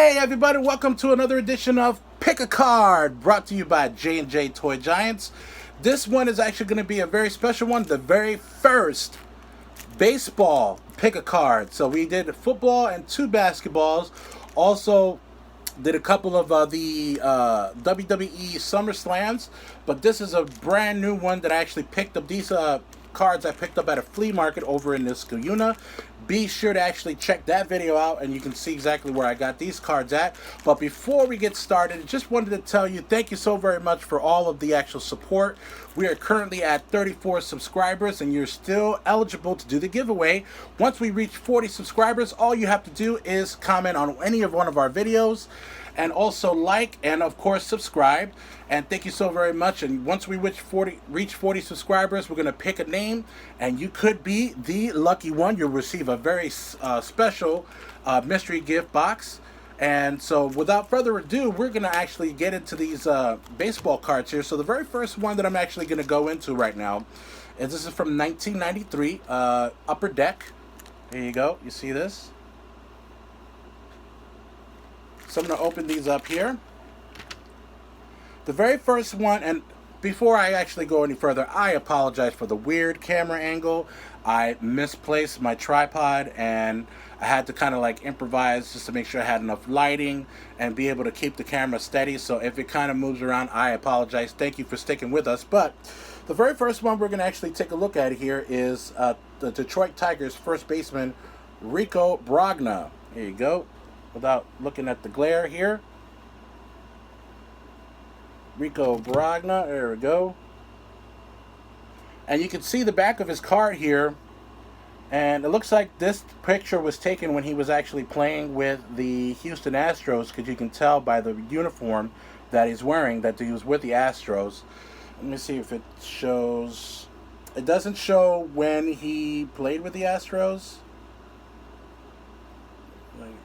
Hey everybody, welcome to another edition of Pick a Card, brought to you by J&J Toy Giants. This one is actually going to be a very special one, the very first baseball Pick a Card. So we did football and two basketballs. Also did a couple of the WWE Summer Slams, but this is a brand new one that I actually picked up. These cards I picked up at a flea market over in Niskayuna. Be sure to actually check that video out and you can see exactly where I got these cards at. But before we get started, just wanted to tell you thank you so very much for all of the actual support. We are currently at 34 subscribers and you're still eligible to do the giveaway. Once we reach 40 subscribers, all you have to do is comment on any of one of our videos and also like and of course subscribe. And thank you so very much. And once we reach 40 subscribers, we're going to pick a name and you could be the lucky one. You'll receive a very special mystery gift box. And so without further ado, we're going to actually get into these baseball cards here. So the very first one that I'm actually going to go into right now is this is from 1993, Upper Deck. Here you go. You see this? So I'm going to open these up here. The very first one, and before I actually go any further, I apologize for the weird camera angle. I misplaced my tripod and I had to kind of like improvise just to make sure I had enough lighting and be able to keep the camera steady. So if it kind of moves around, I apologize. Thank you for sticking with us. But the very first one we're going to actually take a look at here is the Detroit Tigers first baseman, Rico Brogna. Here you go. Without looking at the glare here. Rico Brogna, there we go. And you can see the back of his card here. And it looks like this picture was taken when he was actually playing with the Houston Astros, because you can tell by the uniform that he's wearing that he was with the Astros. Let me see if it shows. It doesn't show when he played with the Astros.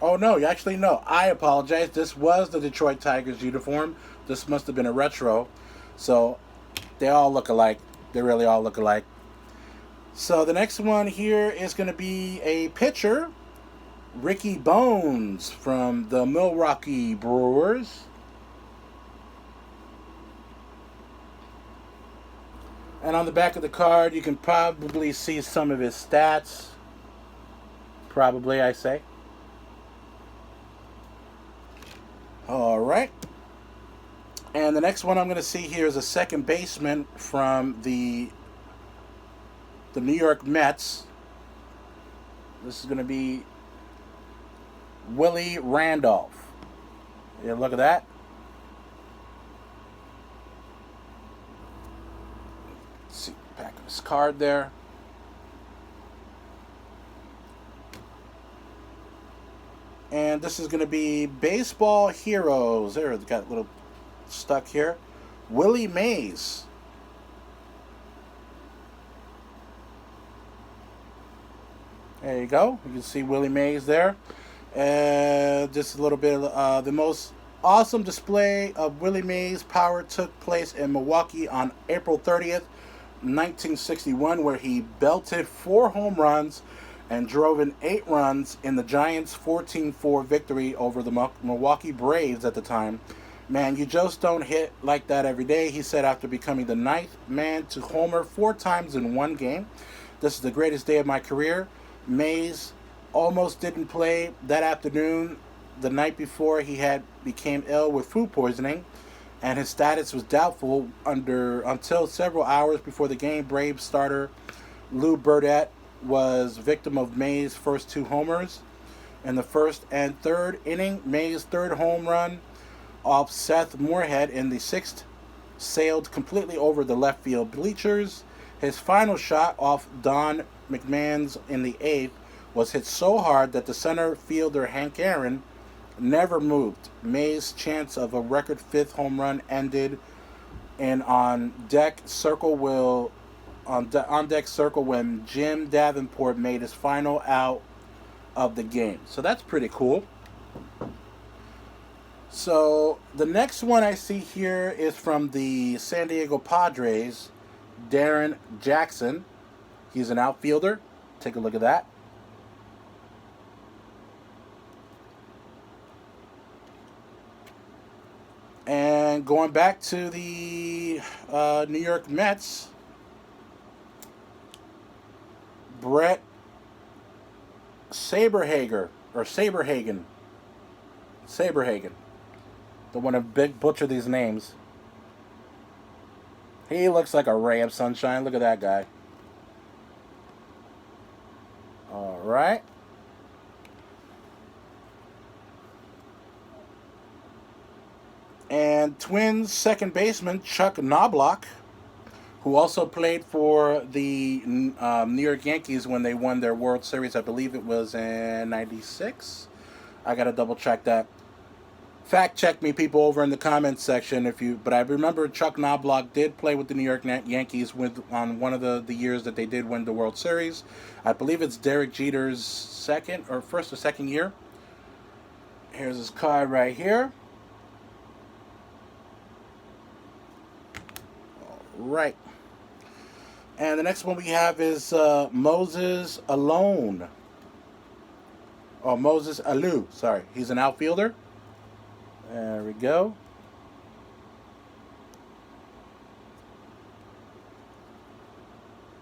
Oh, no, actually, no. I apologize. This was the Detroit Tigers uniform. This must have been a retro. So, they all look alike. They really all look alike. So, the next one here is going to be a pitcher. Ricky Bones from the Milwaukee Brewers. And on the back of the card, you can probably see some of his stats. Probably, I say. All right. And the next one I'm going to see here is a second baseman from the New York Mets. This is going to be Willie Randolph. Yeah, look at that. Let's see the back of his card there. And this is going to be Baseball Heroes. There, it got a little stuck here. Willie Mays. There you go. You can see Willie Mays there. Just a little bit of the most awesome display of Willie Mays' power took place in Milwaukee on April 30th, 1961, where he belted 4 home runs and drove in 8 runs in the Giants' 14-4 victory over the Milwaukee Braves at the time. Man, you just don't hit like that every day, he said after becoming the 9th man to homer 4 times in one game. This is the greatest day of my career. Mays almost didn't play that afternoon. The night before, he became ill with food poisoning, and his status was doubtful until several hours before the game. Braves starter Lou Burdett was victim of Mays' first 2 homers. In the first and third inning, Mays' third home run off Seth Moorhead in the 6th sailed completely over the left field bleachers. His final shot off Don McMahon's in the 8th was hit so hard that the center fielder Hank Aaron never moved. Mays' chance of a record 5th home run ended in on deck circle when Jim Davenport made his final out of the game. So that's pretty cool. So the next one I see here is from the San Diego Padres, Darren Jackson. He's an outfielder. Take a look at that. going back to the New York Mets, Brett Saberhagen. Don't want to butcher these names. He looks like a ray of sunshine. Look at that guy. All right. And Twins second baseman Chuck Knobloch, who also played for the New York Yankees when they won their World Series. I believe it was in '96. I gotta double check that. Fact check me, people, over in the comments section if you. But I remember Chuck Knobloch did play with the New York Yankees on one of the years that they did win the World Series. I believe it's Derek Jeter's first or second year. Here's his card right here. Right. And the next one we have is Moses Alou. Sorry. He's an outfielder. There we go.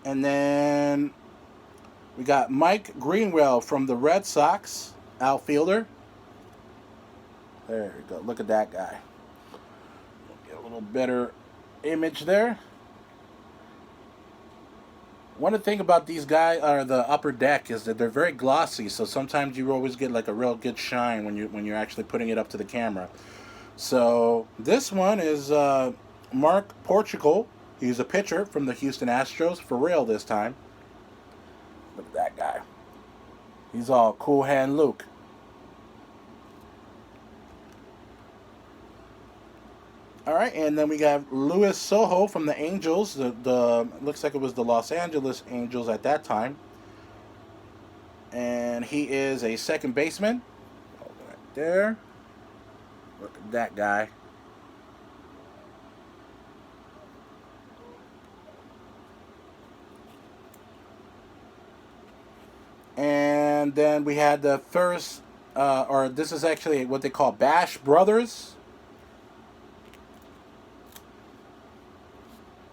And then we got Mike Greenwell from the Red Sox, outfielder. There we go. Look at that guy. Get a little better image there. One thing about these guys are the upper deck is that they're very glossy, so sometimes you always get like a real good shine when you're actually putting it up to the camera. So this one is Mark Portugal. He's a pitcher from the Houston Astros, for real this time. Look at that guy. He's all cool hand Luke. All right, and then we got Luis Sojo from the Angels. The looks like it was the Los Angeles Angels at that time. And he is a second baseman. Right there. Look at that guy. And then we had the first, or this is actually what they call Bash Brothers.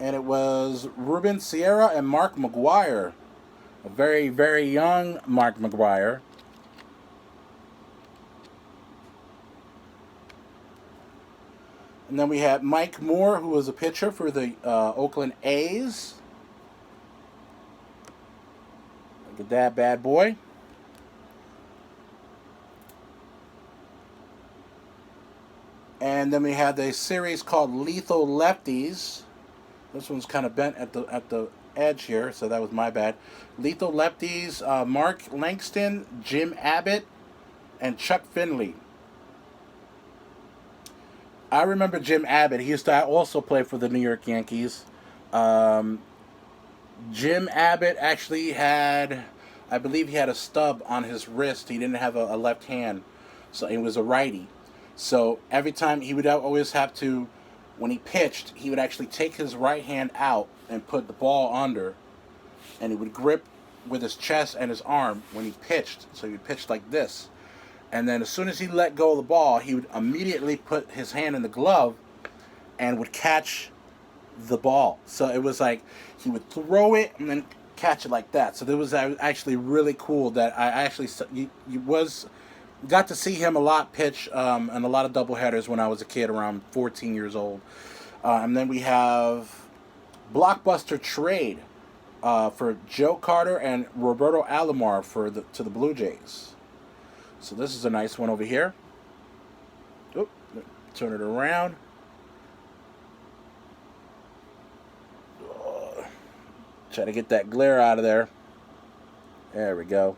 And it was Ruben Sierra and Mark McGwire. A very, very young Mark McGwire. And then we had Mike Moore, who was a pitcher for the Oakland A's. Look at that bad boy. And then we had a series called Lethal Lefties. This one's kind of bent at the edge here, so that was my bad. Lethal Lefties, Mark Langston, Jim Abbott, and Chuck Finley. I remember Jim Abbott. He used to also play for the New York Yankees. Jim Abbott actually had, I believe he had a stub on his wrist. He didn't have a left hand, so he was a righty. So every time he would always have to, when he pitched, he would actually take his right hand out and put the ball under, and he would grip with his chest and his arm when he pitched. So he would pitch like this. And then as soon as he let go of the ball, he would immediately put his hand in the glove and would catch the ball. So it was like he would throw it and then catch it like that. So it was actually really cool that I actually got to see him a lot pitch and a lot of doubleheaders when I was a kid, around 14 years old. And then we have Blockbuster Trade for Joe Carter and Roberto Alomar to the Blue Jays. So this is a nice one over here. Oop, turn it around. Try to get that glare out of there. There we go.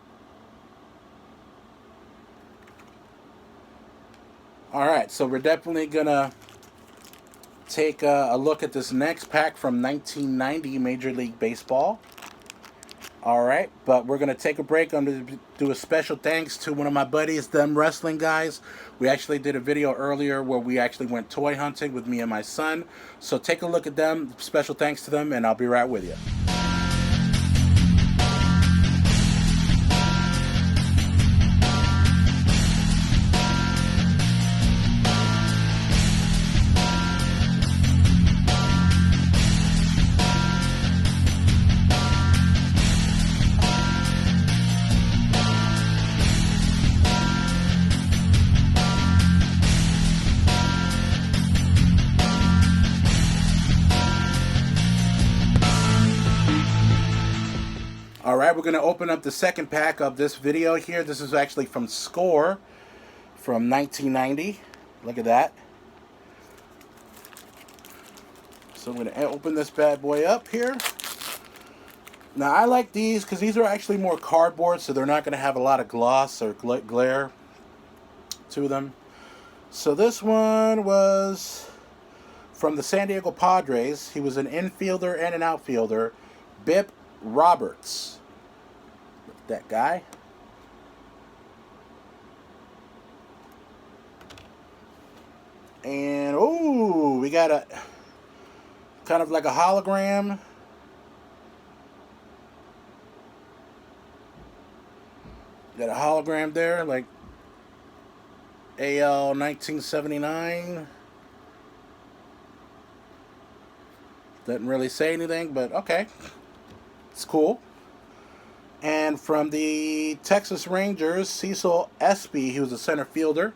Alright, so we're definitely going to take a look at this next pack from 1990 Major League Baseball. Alright, but we're going to take a break. I'm going to do a special thanks to one of my buddies, Them Wrestling Guys. We actually did a video earlier where we actually went toy hunting with me and my son. So take a look at them. Special thanks to them, and I'll be right with you. Alright, we're going to open up the second pack of this video here. This is actually from Score from 1990. Look at that. So I'm going to open this bad boy up here. Now I like these because these are actually more cardboard, so they're not going to have a lot of gloss or glare to them. So this one was from the San Diego Padres. He was an infielder and an outfielder. Bip Roberts. That guy. And oh, we got a kind of like a hologram. Got a hologram there, like AL 1979. Doesn't really say anything, but okay. It's cool. And from the Texas Rangers, Cecil Espy, he was a center fielder.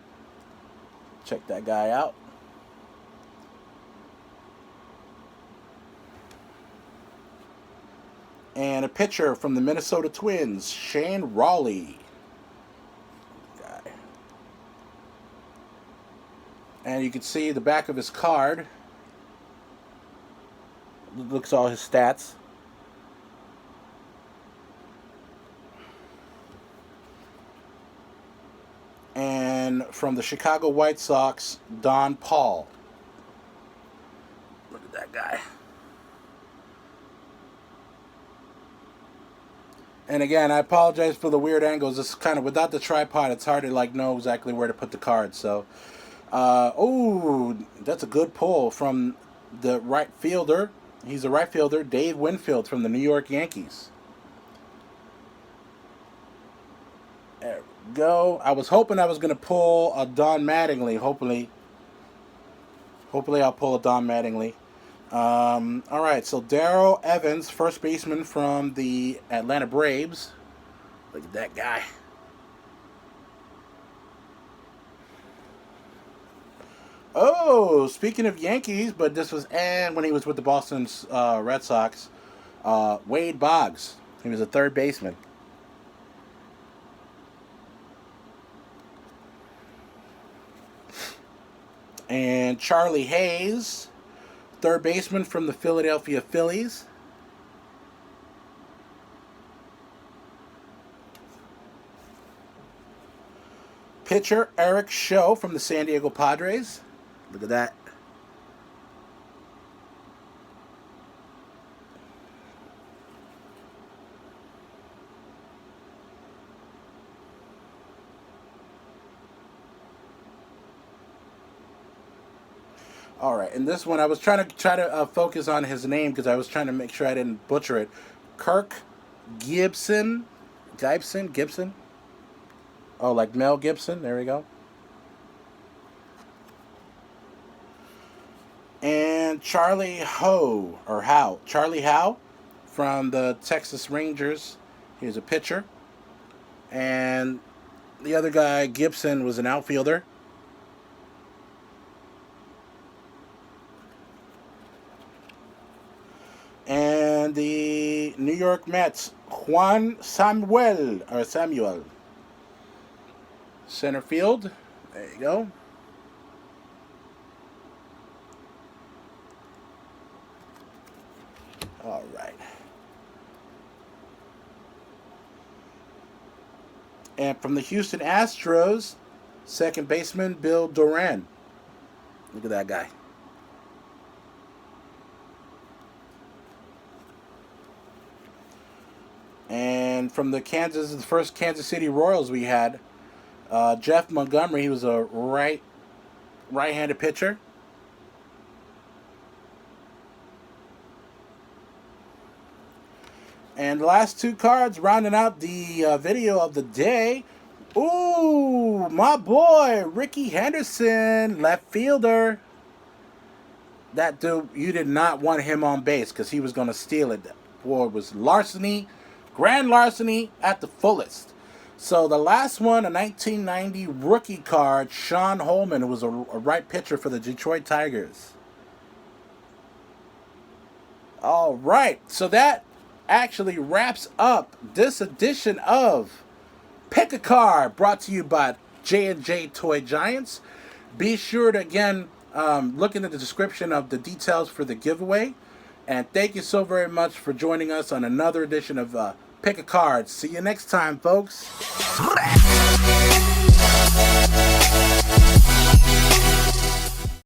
Check that guy out. And a pitcher from the Minnesota Twins, Shane Raleigh. Guy. And you can see the back of his card. Looks all his stats. And from the Chicago White Sox, Don Paul. Look at that guy. And again, I apologize for the weird angles. It's kind of, without the tripod, it's hard to like know exactly where to put the cards. So, oh, that's a good pull from the right fielder. He's a right fielder, Dave Winfield from the New York Yankees. There we go. I was hoping I was going to pull a Don Mattingly. Hopefully I'll pull a Don Mattingly. All right, so Darrell Evans, first baseman from the Atlanta Braves. Look at that guy. Oh, speaking of Yankees, but this was when he was with the Boston Red Sox, Wade Boggs. He was a third baseman. And Charlie Hayes, third baseman from the Philadelphia Phillies. Pitcher Eric Show from the San Diego Padres. Look at that. All right, and this one I was trying to focus on his name because I was trying to make sure I didn't butcher it. Kirk Gibson. Oh, like Mel Gibson. There we go. And Charlie Howe from the Texas Rangers. He was a pitcher. And the other guy, Gibson, was an outfielder. And the New York Mets, Juan Samuel. Center field. There you go. All right. And from the Houston Astros, second baseman, Bill Doran. Look at that guy. And from the first Kansas City Royals we had, Jeff Montgomery. He was a right-handed pitcher. And the last two cards rounding out the video of the day. Ooh, my boy, Ricky Henderson, left fielder. That dude, you did not want him on base because he was going to steal it. Boy, it was larceny. Grand larceny at the fullest. So the last one, a 1990 rookie card, Sean Holman, who was a right pitcher for the Detroit Tigers. All right, so that actually wraps up this edition of Pick a Card, brought to you by J&J Toy Giants. Be sure to, again, look into the description of the details for the giveaway. And thank you so very much for joining us on another edition of Pick a Card. See you next time, folks.